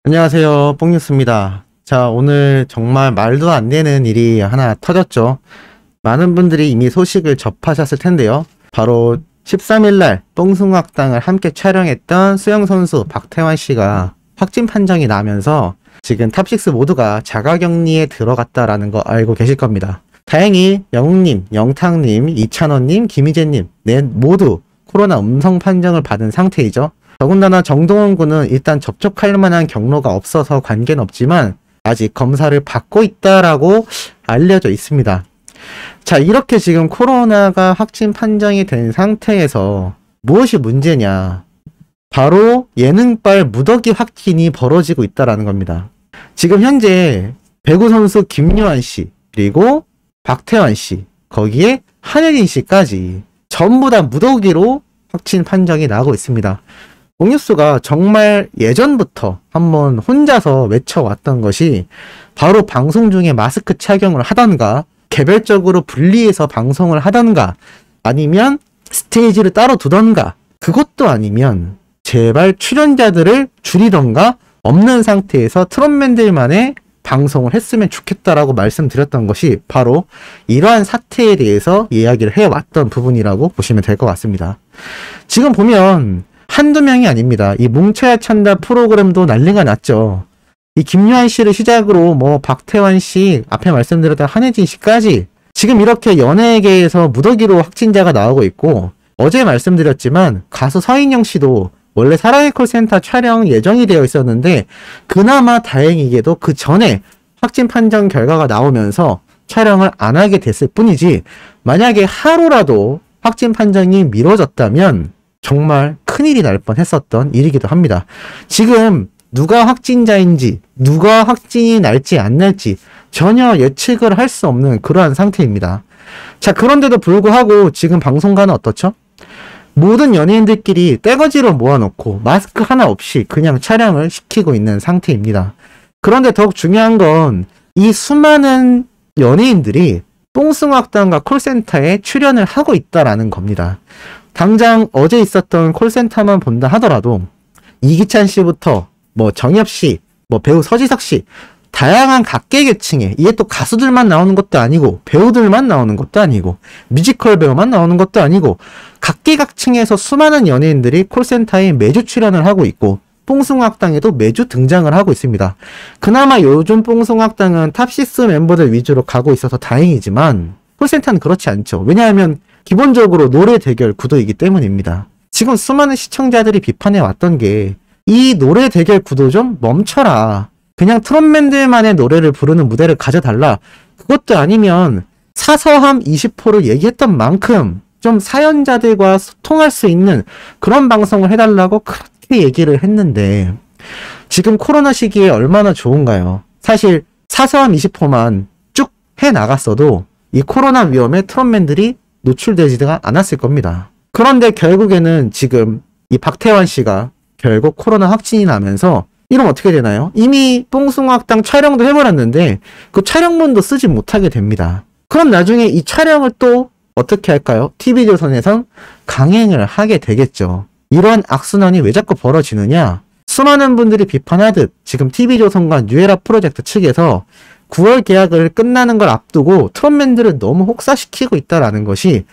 안녕하세요. 뽕뉴스입니다. 자, 오늘 정말 말도 안 되는 일이 하나 터졌죠. 많은 분들이 이미 소식을 접하셨을 텐데요. 바로 13일날 뽕숭악당을 함께 촬영했던 수영선수 박태환 씨가 확진 판정이 나면서 지금 탑6 모두가 자가격리에 들어갔다라는 거 알고 계실 겁니다. 다행히 영웅님, 영탁님, 이찬원님, 김희재님 넷 모두 코로나 음성 판정을 받은 상태이죠. 더군다나 정동원 군은 일단 접촉할 만한 경로가 없어서 관계는 없지만 아직 검사를 받고 있다라고 알려져 있습니다. 자, 이렇게 지금 코로나가 확진 판정이 된 상태에서 무엇이 문제냐? 바로 예능발 무더기 확진이 벌어지고 있다라는 겁니다. 지금 현재 배구 선수 김요한 씨, 그리고 박태환 씨, 거기에 한혜진 씨까지 전부 다 무더기로 확진 판정이 나고 있습니다. 뽕뉴스가 정말 예전부터 한번 혼자서 외쳐왔던 것이 바로 방송 중에 마스크 착용을 하던가 개별적으로 분리해서 방송을 하던가 아니면 스테이지를 따로 두던가 그것도 아니면 제발 출연자들을 줄이던가 없는 상태에서 트롯맨들만의 방송을 했으면 좋겠다라고 말씀드렸던 것이 바로 이러한 사태에 대해서 이야기를 해왔던 부분이라고 보시면 될 것 같습니다. 지금 보면 한두 명이 아닙니다. 이 뭉쳐야 찬다 프로그램도 난리가 났죠. 이 김요한 씨를 시작으로 박태환 씨, 앞에 말씀드렸던 한혜진 씨까지 지금 이렇게 연예계에서 무더기로 확진자가 나오고 있고, 어제 말씀드렸지만 가수 서인영 씨도 원래 사랑의 콜센터 촬영 예정이 되어 있었는데 그나마 다행히게도 그 전에 확진 판정 결과가 나오면서 촬영을 안 하게 됐을 뿐이지, 만약에 하루라도 확진 판정이 미뤄졌다면 정말 큰일이 날 뻔했었던 일이기도 합니다. 지금 누가 확진자인지 누가 확진이 날지 안 날지 전혀 예측을 할 수 없는 그러한 상태입니다. 자, 그런데도 불구하고 지금 방송가는 어떻죠? 모든 연예인들끼리 떼거지로 모아놓고 마스크 하나 없이 그냥 촬영을 시키고 있는 상태입니다. 그런데 더욱 중요한 건 이 수많은 연예인들이 뽕숭악당과 콜센터에 출연을 하고 있다라는 겁니다. 당장 어제 있었던 콜센터만 본다 하더라도 이기찬 씨부터 정엽 씨, 배우 서지석 씨, 다양한 각계계층에, 이게 또 가수들만 나오는 것도 아니고 배우들만 나오는 것도 아니고 뮤지컬 배우만 나오는 것도 아니고 각계각층에서 수많은 연예인들이 콜센터에 매주 출연을 하고 있고 뽕숭악당에도 매주 등장을 하고 있습니다. 그나마 요즘 뽕숭악당은 탑6 멤버들 위주로 가고 있어서 다행이지만 콜센터는 그렇지 않죠. 왜냐하면 기본적으로 노래 대결 구도이기 때문입니다. 지금 수많은 시청자들이 비판해 왔던 게 이 노래 대결 구도 좀 멈춰라. 그냥 트롯맨들만의 노래를 부르는 무대를 가져달라. 그것도 아니면 사서함 20호를 얘기했던 만큼 좀 사연자들과 소통할 수 있는 그런 방송을 해달라고 그렇게 얘기를 했는데 지금 코로나 시기에 얼마나 좋은가요? 사실 사서함 20호만 쭉 해나갔어도 이 코로나 위험에 트롯맨들이 노출되지가 않았을 겁니다. 그런데 결국에는 지금 이 박태환 씨가 결국 코로나 확진이 나면서 이러면 어떻게 되나요? 이미 뽕숭악당 촬영도 해버렸는데 그 촬영본도 쓰지 못하게 됩니다. 그럼 나중에 이 촬영을 또 어떻게 할까요? TV조선에선 강행을 하게 되겠죠. 이러한 악순환이 왜 자꾸 벌어지느냐? 수많은 분들이 비판하듯 지금 TV조선과 뉴에라 프로젝트 측에서 9월 계약을 끝나는 걸 앞두고 트롯맨들을 너무 혹사시키고 있다는 것이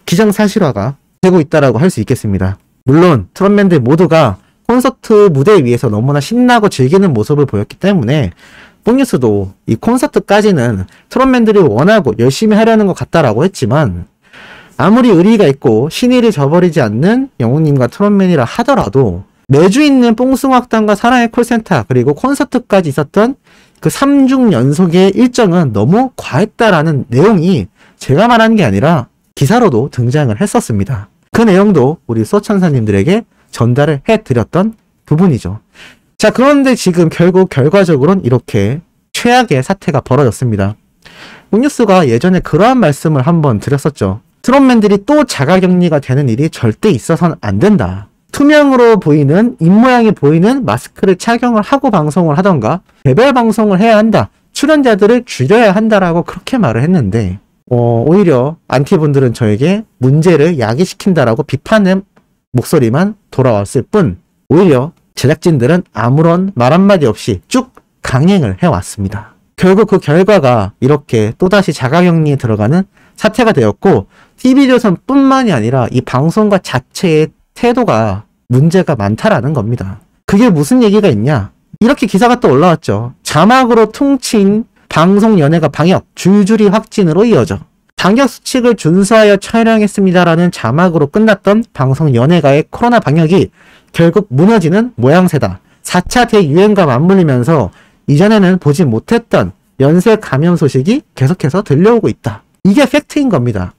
기정사실화가 되고 있다고 할 수 있겠습니다. 물론 트롯맨들 모두가 콘서트 무대 위에서 너무나 신나고 즐기는 모습을 보였기 때문에 뽕뉴스도 이 콘서트까지는 트롯맨들이 원하고 열심히 하려는 것 같다라고 했지만, 아무리 의리가 있고 신의를 저버리지 않는 영웅님과 트롯맨이라 하더라도 매주 있는 뽕숭악당과 사랑의 콜센터 그리고 콘서트까지 있었던 그 3중 연속의 일정은 너무 과했다라는 내용이 제가 말하는 게 아니라 기사로도 등장을 했었습니다. 그 내용도 우리 수호천사님들에게 전달을 해드렸던 부분이죠. 자, 그런데 지금 결국 결과적으로는 이렇게 최악의 사태가 벌어졌습니다. 뽕뉴스가 예전에 그러한 말씀을 한번 드렸었죠. 트롯맨들이 또 자가격리가 되는 일이 절대 있어서는 안 된다. 투명으로 보이는, 입모양이 보이는 마스크를 착용을 하고 방송을 하던가 개별 방송을 해야 한다. 출연자들을 줄여야 한다라고 그렇게 말을 했는데 오히려 안티분들은 저에게 문제를 야기시킨다라고 비판의 목소리만 돌아왔을 뿐, 오히려 제작진들은 아무런 말 한마디 없이 쭉 강행을 해왔습니다. 결국 그 결과가 이렇게 또다시 자가격리에 들어가는 사태가 되었고, TV조선 뿐만이 아니라 이 방송가 자체의 태도가 문제가 많다라는 겁니다. 그게 무슨 얘기가 있냐? 이렇게 기사가 또 올라왔죠. 자막으로 퉁친 방송연예가 방역 줄줄이 확진으로 이어져. 방역수칙을 준수하여 촬영했습니다라는 자막으로 끝났던 방송연예가의 코로나 방역이 결국 무너지는 모양새다. 4차 대유행과 맞물리면서 이전에는 보지 못했던 연쇄 감염 소식이 계속해서 들려오고 있다. 이게 팩트인 겁니다.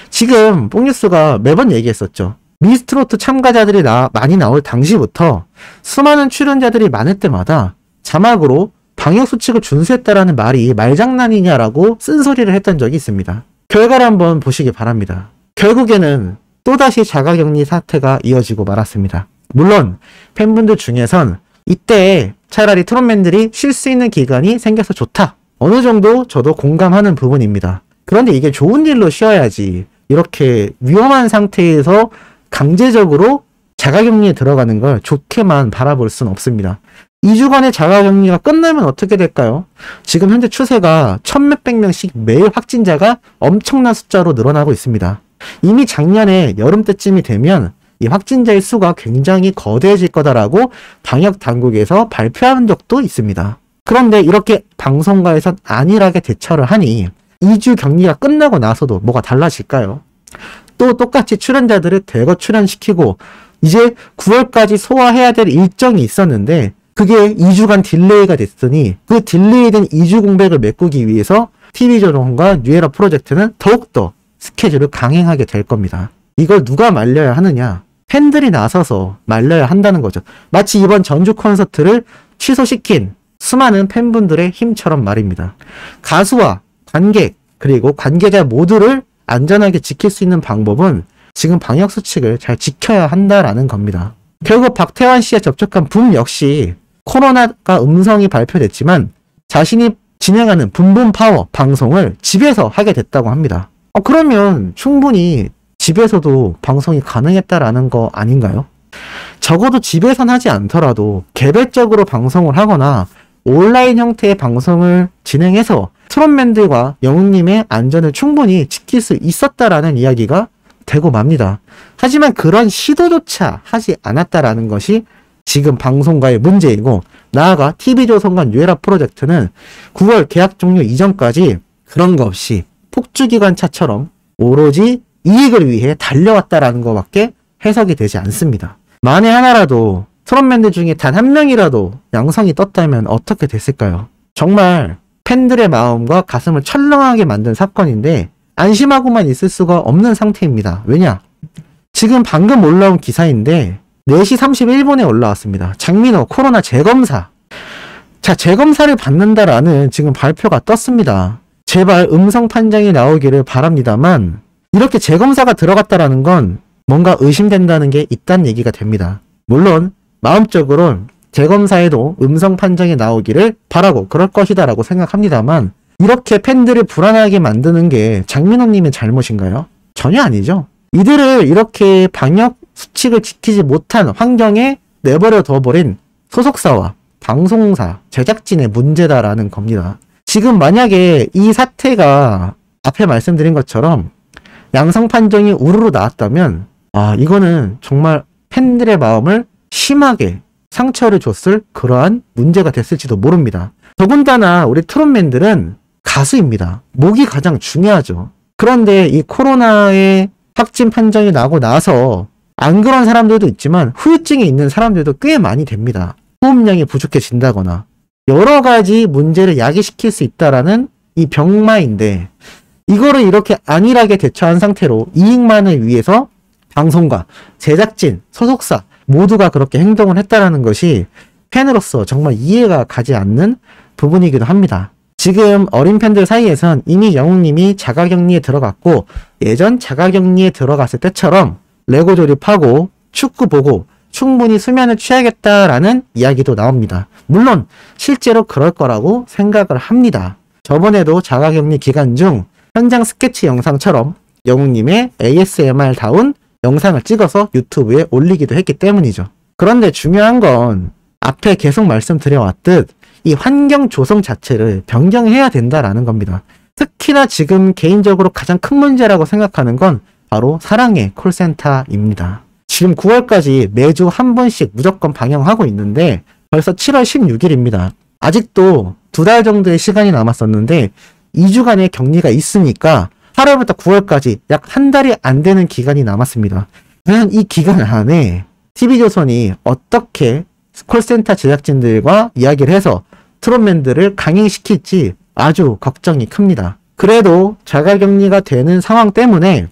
지금 뽕뉴스가 매번 얘기했었죠. 미스트롯 참가자들이 많이 나올 당시부터 수많은 출연자들이 많을 때마다 자막으로 방역수칙을 준수했다라는 말이 말장난이냐라고 쓴소리를 했던 적이 있습니다. 결과를 한번 보시기 바랍니다. 결국에는 또다시 자가격리 사태가 이어지고 말았습니다. 물론 팬분들 중에선 이때 차라리 트롯맨들이 쉴 수 있는 기간이 생겨서 좋다. 어느 정도 저도 공감하는 부분입니다. 그런데 이게 좋은 일로 쉬어야지 이렇게 위험한 상태에서 강제적으로 자가격리에 들어가는 걸 좋게만 바라볼 수는 없습니다. 2주간의 자가격리가 끝나면 어떻게 될까요? 지금 현재 추세가 1000몇백 명씩 매일 확진자가 엄청난 숫자로 늘어나고 있습니다. 이미 작년에 여름 때쯤이 되면 이 확진자의 수가 굉장히 거대해질 거다라고 방역 당국에서 발표한 적도 있습니다. 그런데 이렇게 방송가에선 안일하게 대처를 하니 2주 격리가 끝나고 나서도 뭐가 달라질까요? 또 똑같이 출연자들을 대거 출연시키고 이제 9월까지 소화해야 될 일정이 있었는데 그게 2주간 딜레이가 됐으니 그 딜레이된 2주 공백을 메꾸기 위해서 TV조선과 뉴에라 프로젝트는 더욱더 스케줄을 강행하게 될 겁니다. 이걸 누가 말려야 하느냐? 팬들이 나서서 말려야 한다는 거죠. 마치 이번 전주 콘서트를 취소시킨 수많은 팬분들의 힘처럼 말입니다. 가수와 관객 그리고 관계자 모두를 안전하게 지킬 수 있는 방법은 지금 방역수칙을 잘 지켜야 한다라는 겁니다. 결국 박태환 씨에 접촉한 붐 역시 코로나가 음성이 발표됐지만 자신이 진행하는 붐붐파워 방송을 집에서 하게 됐다고 합니다. 그러면 충분히 집에서도 방송이 가능했다라는 거 아닌가요? 적어도 집에선 하지 않더라도 개별적으로 방송을 하거나 온라인 형태의 방송을 진행해서 트롯맨들과 영웅님의 안전을 충분히 지킬 수 있었다라는 이야기가 되고 맙니다. 하지만 그런 시도조차 하지 않았다라는 것이 지금 방송가의 문제이고, 나아가 TV조선과 뉴에라 프로젝트는 9월 계약 종료 이전까지 그런 거 없이 폭주기관차처럼 오로지 이익을 위해 달려왔다라는 것밖에 해석이 되지 않습니다. 만에 하나라도 트롯맨들 중에 단 한 명이라도 양성이 떴다면 어떻게 됐을까요? 정말 팬들의 마음과 가슴을 철렁하게 만든 사건인데 안심하고만 있을 수가 없는 상태입니다. 왜냐? 지금 방금 올라온 기사인데 4시 31분에 올라왔습니다. 장민호 코로나 재검사. 자, 재검사를 받는다라는 지금 발표가 떴습니다. 제발 음성 판정이 나오기를 바랍니다만 이렇게 재검사가 들어갔다라는 건 뭔가 의심된다는 게 있다는 얘기가 됩니다. 물론 마음적으론 재검사에도 음성 판정이 나오기를 바라고 그럴 것이다 라고 생각합니다만 이렇게 팬들을 불안하게 만드는 게 장민호님의 잘못인가요? 전혀 아니죠. 이들을 이렇게 방역 수칙을 지키지 못한 환경에 내버려 둬버린 소속사와 방송사, 제작진의 문제다라는 겁니다. 지금 만약에 이 사태가 앞에 말씀드린 것처럼 양성 판정이 우르르 나왔다면 이거는 정말 팬들의 마음을 심하게 상처를 줬을 그러한 문제가 됐을지도 모릅니다. 더군다나 우리 트롯맨들은 가수입니다. 목이 가장 중요하죠. 그런데 이 코로나의 확진 판정이 나고 나서 안 그런 사람들도 있지만 후유증이 있는 사람들도 꽤 많이 됩니다. 호흡량이 부족해진다거나 여러 가지 문제를 야기시킬 수 있다라는 이 병마인데 이거를 이렇게 안일하게 대처한 상태로 이익만을 위해서 방송가, 제작진, 소속사 모두가 그렇게 행동을 했다라는 것이 팬으로서 정말 이해가 가지 않는 부분이기도 합니다. 지금 어린 팬들 사이에선 이미 영웅님이 자가격리에 들어갔고 예전 자가격리에 들어갔을 때처럼 레고 조립하고 축구 보고 충분히 수면을 취하겠다라는 이야기도 나옵니다. 물론 실제로 그럴 거라고 생각을 합니다. 저번에도 자가격리 기간 중 현장 스케치 영상처럼 영웅님의 ASMR다운 영상을 찍어서 유튜브에 올리기도 했기 때문이죠. 그런데 중요한 건 앞에 계속 말씀드려왔듯 이 환경 조성 자체를 변경해야 된다라는 겁니다. 특히나 지금 개인적으로 가장 큰 문제라고 생각하는 건 바로 사랑의 콜센터입니다. 지금 9월까지 매주 한 번씩 무조건 방영하고 있는데 벌써 7월 16일입니다. 아직도 2달 정도의 시간이 남았었는데 2주간의 격리가 있으니까 8월부터 9월까지 약 한 달이 안 되는 기간이 남았습니다. 과연 이 기간 안에 TV조선이 어떻게 콜센터 제작진들과 이야기를 해서 트롯맨들을 강행시킬지 아주 걱정이 큽니다. 그래도 자가격리가 되는 상황 때문에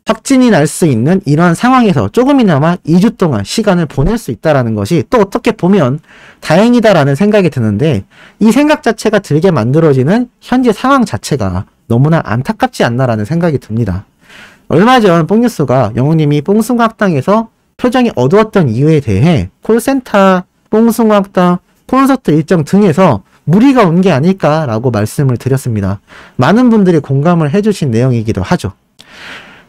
확진이 날 수 있는 이러한 상황에서 조금이나마 2주 동안 시간을 보낼 수 있다는 것이 또 어떻게 보면 다행이다라는 생각이 드는데 이 생각 자체가 들게 만들어지는 현재 상황 자체가 너무나 안타깝지 않나라는 생각이 듭니다. 얼마 전 뽕뉴스가 영웅님이 뽕숭아학당에서 표정이 어두웠던 이유에 대해 콜센터, 뽕숭아학당, 콘서트 일정 등에서 무리가 온 게 아닐까라고 말씀을 드렸습니다. 많은 분들이 공감을 해주신 내용이기도 하죠.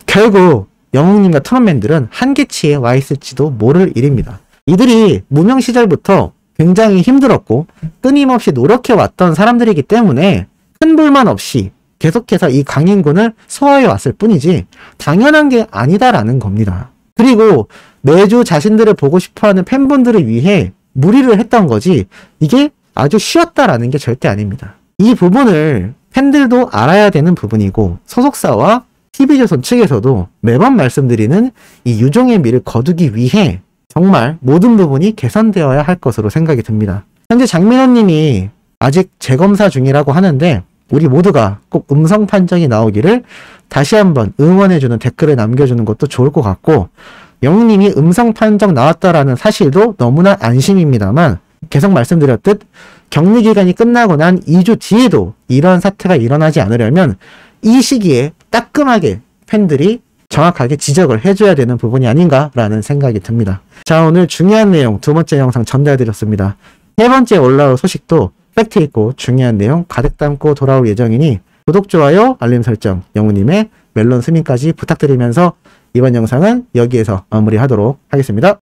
결국 영웅님과 트롯맨들은 한계치에 와 있을지도 모를 일입니다. 이들이 무명 시절부터 굉장히 힘들었고 끊임없이 노력해왔던 사람들이기 때문에 큰 불만 없이 계속해서 이 강인군을 소화해 왔을 뿐이지 당연한 게 아니다라는 겁니다. 그리고 매주 자신들을 보고 싶어하는 팬분들을 위해 무리를 했던 거지 이게 아주 쉬웠다라는 게 절대 아닙니다. 이 부분을 팬들도 알아야 되는 부분이고 소속사와 TV조선 측에서도 매번 말씀드리는 이 유종의 미를 거두기 위해 정말 모든 부분이 개선되어야 할 것으로 생각이 듭니다. 현재 장민호님이 아직 재검사 중이라고 하는데 우리 모두가 꼭 음성 판정이 나오기를 다시 한번 응원해주는 댓글을 남겨주는 것도 좋을 것 같고 영웅님이 음성 판정 나왔다라는 사실도 너무나 안심입니다만 계속 말씀드렸듯 격리 기간이 끝나고 난 2주 뒤에도 이런 사태가 일어나지 않으려면 이 시기에 따끔하게 팬들이 정확하게 지적을 해줘야 되는 부분이 아닌가라는 생각이 듭니다. 자, 오늘 중요한 내용 2번째 영상 전달드렸습니다. 3번째 올라올 소식도 팩트 있고 중요한 내용 가득 담고 돌아올 예정이니 구독, 좋아요, 알림 설정, 영우님의 멜론 스밍까지 부탁드리면서 이번 영상은 여기에서 마무리하도록 하겠습니다.